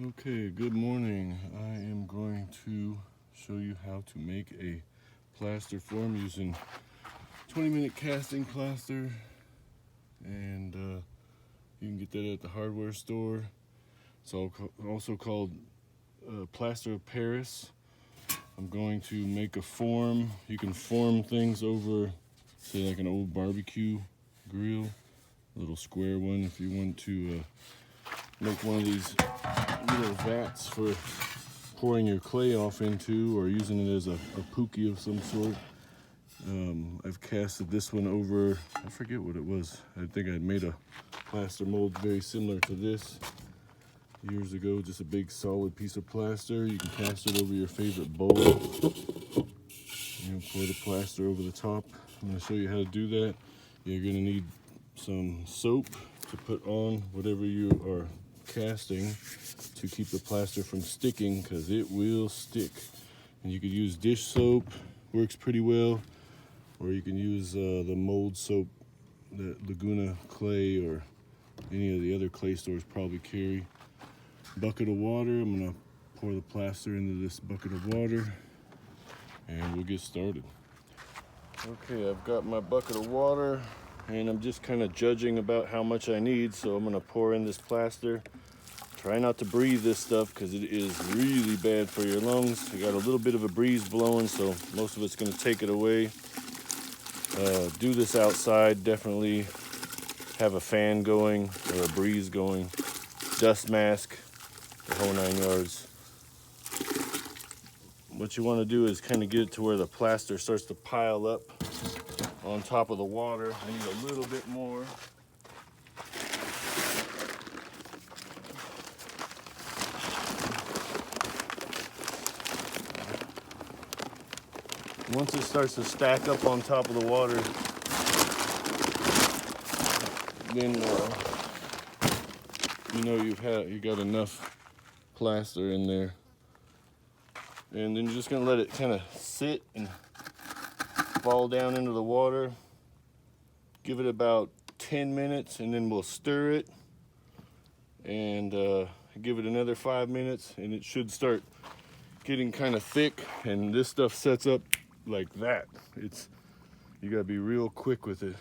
Okay, good morning. I am going to show you how to make a plaster form using 20-minute casting plaster, and you can get that at the hardware store. It's also called Plaster of Paris. I'm going to make a form. You can form things over, say, like an old barbecue grill, a little square one if you want to make one of these little vats for pouring your clay off into, or using it as a pookie of some sort. I've casted this one over, I forget what it was. I think I made a plaster mold very similar to this years ago, just a big solid piece of plaster. You can cast it over your favorite bowl. Pour the plaster over the top. I'm going to show you how to do that. You're going to need some soap to put on whatever you are casting to keep the plaster from sticking, because it will stick. And you could use dish soap, works pretty well, or you can use the mold soap that Laguna Clay or any of the other clay stores probably carry. Bucket of water. I'm going to pour the plaster into this bucket of water and we'll get started. Okay, I've got my bucket of water and I'm just kind of judging about how much I need, so I'm going to pour in this plaster. Try not to breathe this stuff because it is really bad for your lungs. You got a little bit of a breeze blowing, so most of it's going to take it away. Do this outside. Definitely have a fan going or a breeze going. Dust mask, the whole 9 yards. What you want to do is kind of get it to where the plaster starts to pile up on top of the water. I need a little bit more. Once it starts to stack up on top of the water, then you know you got enough plaster in there. And then you're just gonna let it kind of sit and fall down into the water. Give it about 10 minutes and then we'll stir it, and give it another 5 minutes and it should start getting kind of thick, and this stuff sets up like that. You gotta be real quick with it.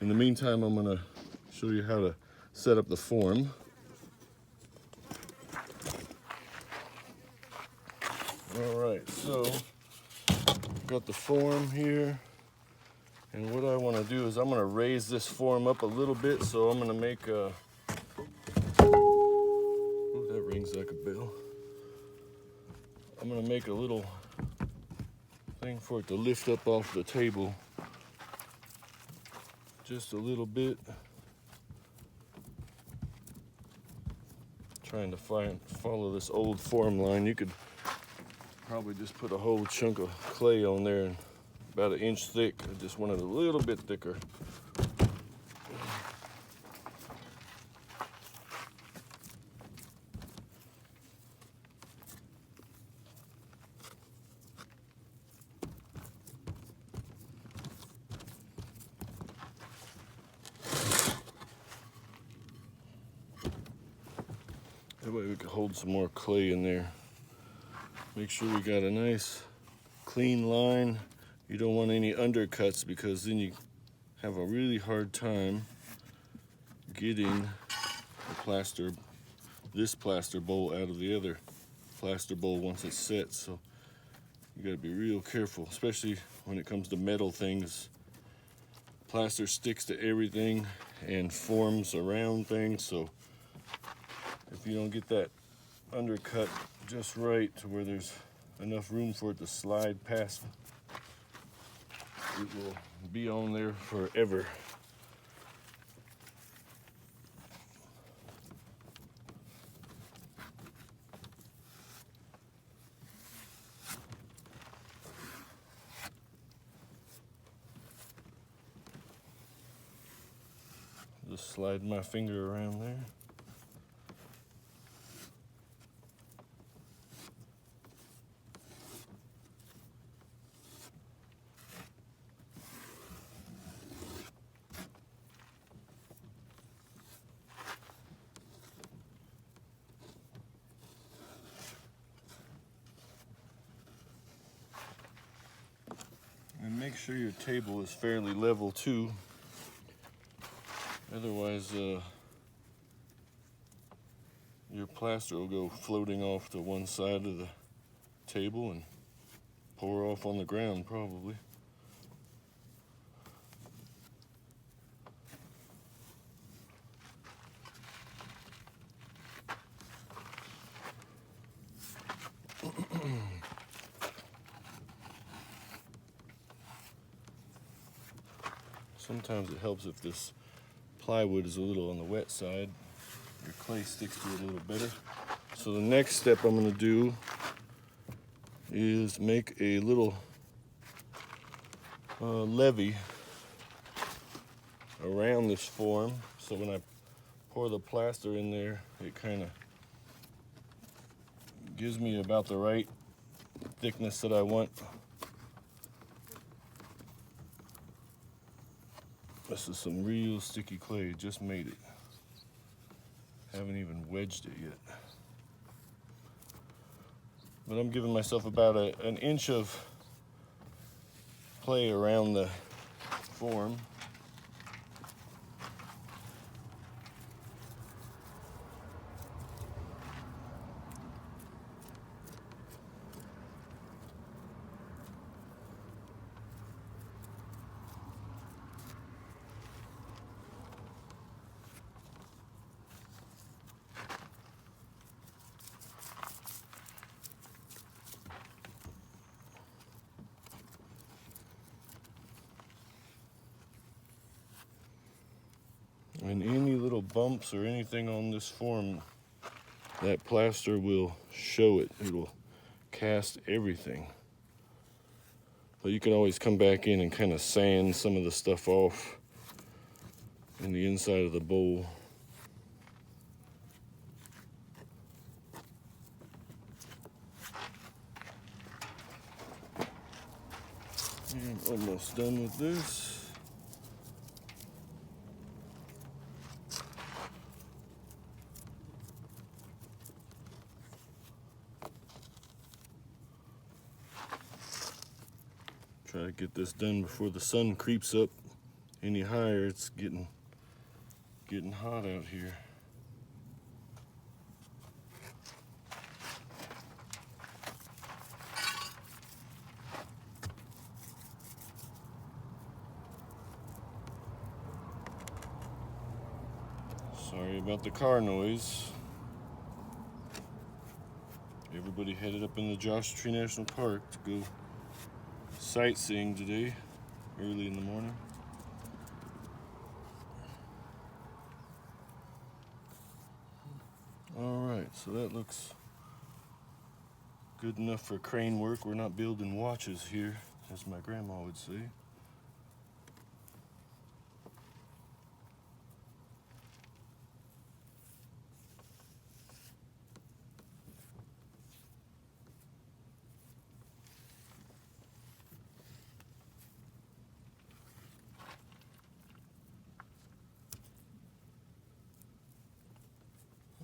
In the meantime, I'm gonna show you how to set up the form. All right, so I've got the form here, and what I want to do is I'm going to raise this form up a little bit. So I'm going to make a, oh, that rings like a bell. I'm going to make a little thing for it to lift up off the table, just a little bit. Trying to follow this old form line. You could probably just put a whole chunk of clay on there, and about 1 inch thick. I just wanted a little bit thicker. That way we can hold some more clay in there. Make sure we got a nice clean line. You don't want any undercuts, because then you have a really hard time getting this plaster bowl out of the other plaster bowl once it's set. So you got to be real careful, especially when it comes to metal things. Plaster sticks to everything and forms around things, so if you don't get that undercut just right to where there's enough room for it to slide past, it will be on there forever. Just slide my finger around there. And make sure your table is fairly level too. Otherwise, your plaster will go floating off to one side of the table and pour off on the ground probably. Sometimes it helps if this plywood is a little on the wet side. Your clay sticks to it a little better. So the next step I'm going to do is make a little levee around this form. So when I pour the plaster in there, it kind of gives me about the right thickness that I want. This is some real sticky clay, just made it. Haven't even wedged it yet. But I'm giving myself about an inch of clay around the form. And any little bumps or anything on this form, that plaster will show it. It will cast everything. But you can always come back in and kind of sand some of the stuff off in the inside of the bowl. And almost done with this. Try to get this done before the sun creeps up any higher. It's getting hot out here. Sorry about the car noise. Everybody headed up in the Joshua Tree National Park to go sightseeing today, early in the morning. All right, so that looks good enough for crane work. We're not building watches here, as my grandma would say.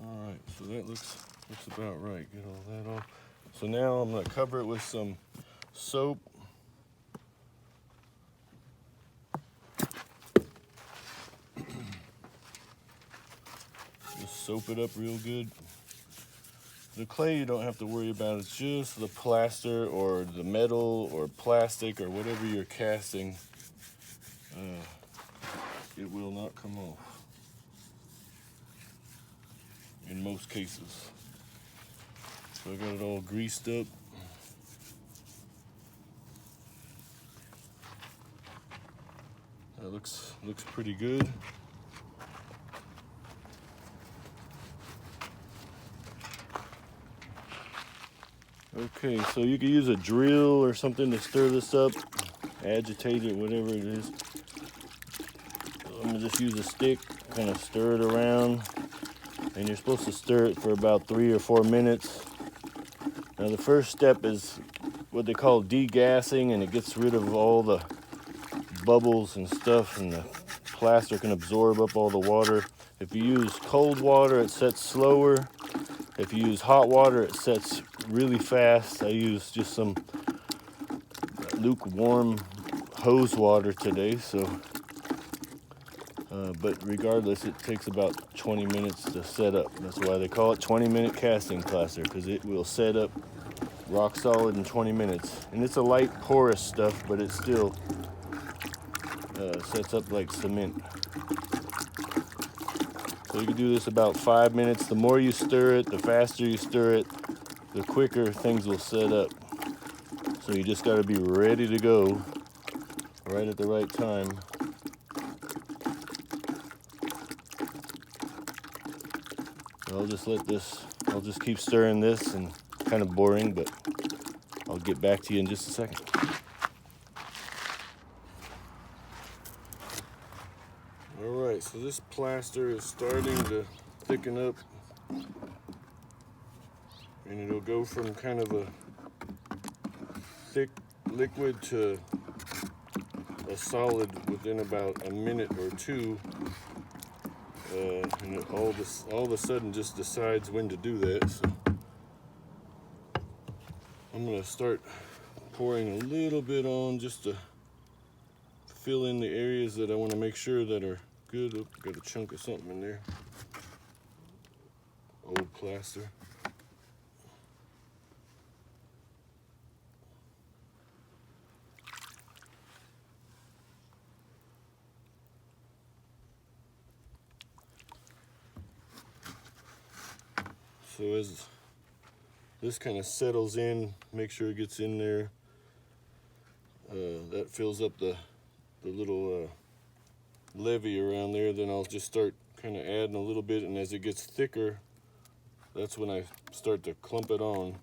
Alright, so that looks about right. Get all that off. So now I'm going to cover it with some soap. Just soap it up real good. The clay you don't have to worry about. It's just the plaster or the metal or plastic or whatever you're casting. It will not come off. In most cases. So I got it all greased up. That looks pretty good. Okay, so you can use a drill or something to stir this up, agitate it, whatever it is. I'm gonna just use a stick, kind of stir it around. And you're supposed to stir it for about 3 or 4 minutes. Now the first step is what they call degassing, and it gets rid of all the bubbles and stuff, and the plaster can absorb up all the water. If you use cold water, it sets slower. If you use hot water, it sets really fast. I use just some lukewarm hose water today, so but regardless, it takes about 20 minutes to set up. That's why they call it 20-minute casting plaster, because it will set up rock solid in 20 minutes. And it's a light porous stuff, but it still sets up like cement. So you can do this about 5 minutes. The more you stir it, the faster you stir it, the quicker things will set up. So you just got to be ready to go right at the right time. I'll just keep stirring this, and it's kind of boring, but I'll get back to you in just a second. All right, so this plaster is starting to thicken up, and it'll go from kind of a thick liquid to a solid within about a minute or two. And it all of a sudden just decides when to do that. So I'm gonna start pouring a little bit on just to fill in the areas that I want to make sure that are good. Oh, got a chunk of something in there. Old plaster. So as this kind of settles in, make sure it gets in there. That fills up the little levee around there. Then I'll just start kind of adding a little bit, and as it gets thicker, that's when I start to clump it on.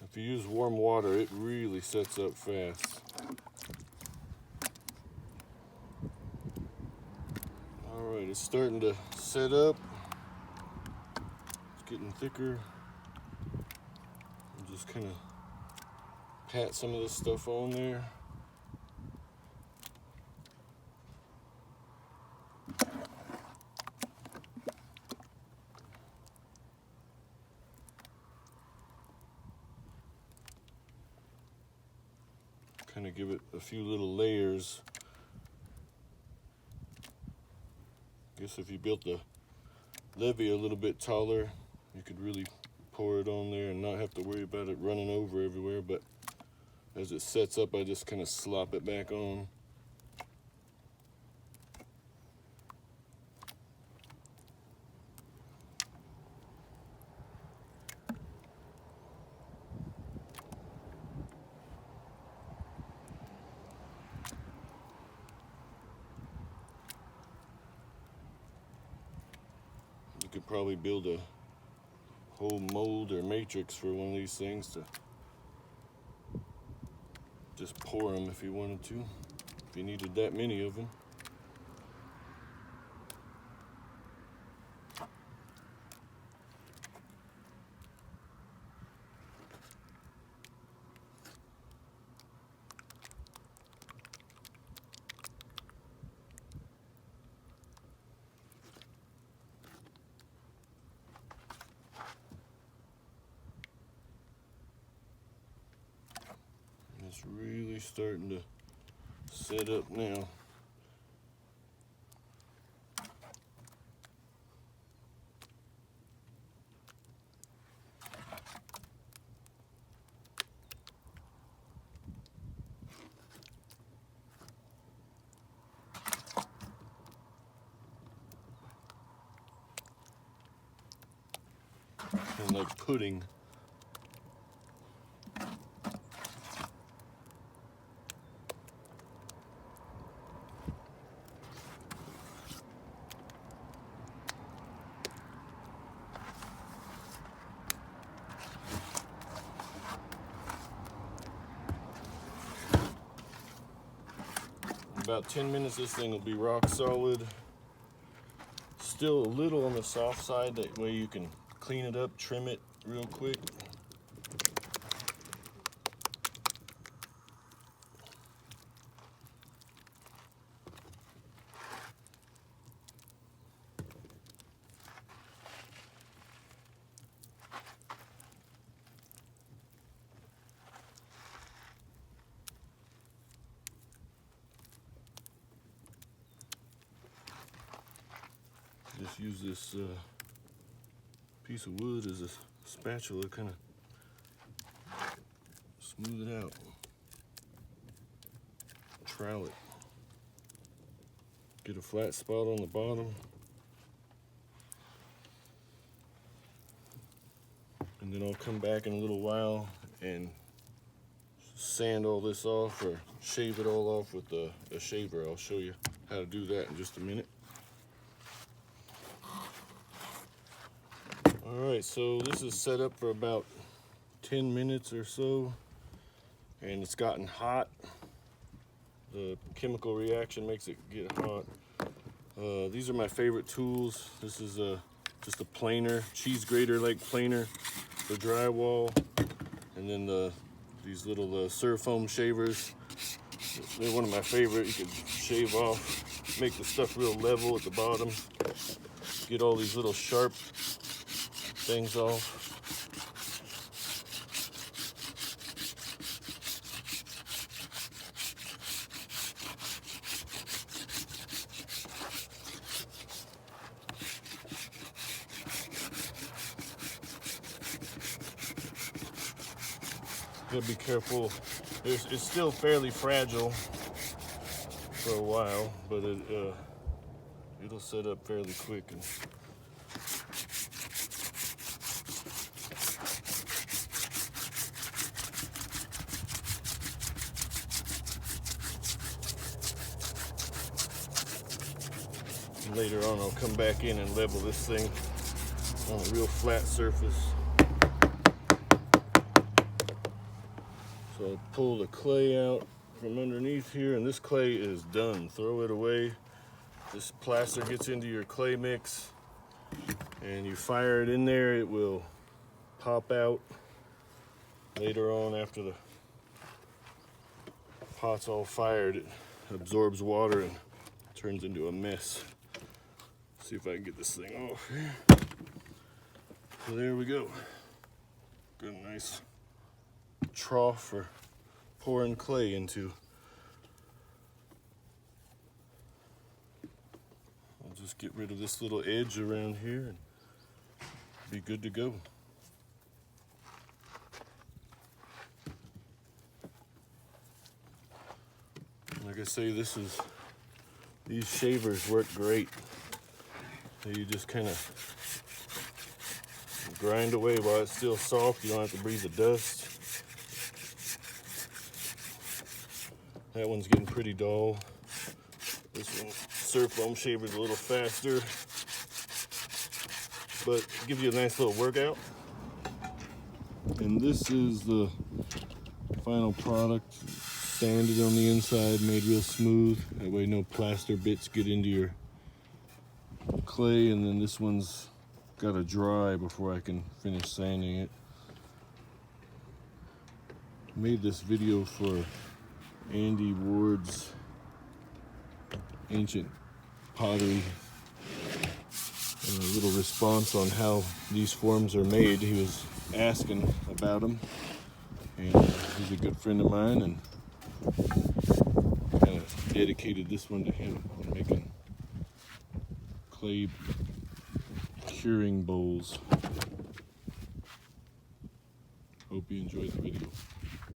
If you use warm water, it really sets up fast. Alright, it's starting to set up. It's getting thicker. I'll just kind of pat some of this stuff on there. Kind of give it a few little layers. I guess if you built the levee a little bit taller, you could really pour it on there and not have to worry about it running over everywhere. But as it sets up, I just kind of slop it back on. You could probably build a whole mold or matrix for one of these things to just pour them if you wanted to, if you needed that many of them. It's really starting to set up now. Kind of like pudding. About 10 minutes, this thing will be rock solid. Still a little on the soft side, that way you can clean it up, trim it real quick. Just use this piece of wood as a spatula, kind of smooth it out. Trowel it. Get a flat spot on the bottom. And then I'll come back in a little while and sand all this off or shave it all off with a shaver. I'll show you how to do that in just a minute. Alright, so this is set up for about 10 minutes or so, and it's gotten hot. The chemical reaction makes it get hot. These are my favorite tools. This is just a planer, cheese grater like planer for drywall, and then these little Surfoam shavers. They're one of my favorite. You can shave off, make the stuff real level at the bottom, get all these little sharp things off. Gotta be careful. It's still fairly fragile for a while, but it'll set up fairly quick. And later on, I'll come back in and level this thing on a real flat surface. So I'll pull the clay out from underneath here, and this clay is done. Throw it away. This plaster gets into your clay mix, and you fire it in there, it will pop out later on after the pot's all fired. It absorbs water and turns into a mess. See if I can get this thing off here. So there we go. Good, nice trough for pouring clay into. I'll just get rid of this little edge around here and be good to go. Like I say, these shavers work great. You just kind of grind away while it's still soft. You don't have to breathe the dust. That one's getting pretty dull. This one, Surfoam shaver's a little faster, but it gives you a nice little workout. And this is the final product. Sanded on the inside, made real smooth. That way no plaster bits get into your clay. And then this one's got to dry before I can finish sanding it. Made this video for Andy Ward's Ancient Pottery. A little response on how these forms are made. He was asking about them, and he's a good friend of mine, and kind of dedicated this one to him on making clay curing bowls. Hope you enjoyed the video.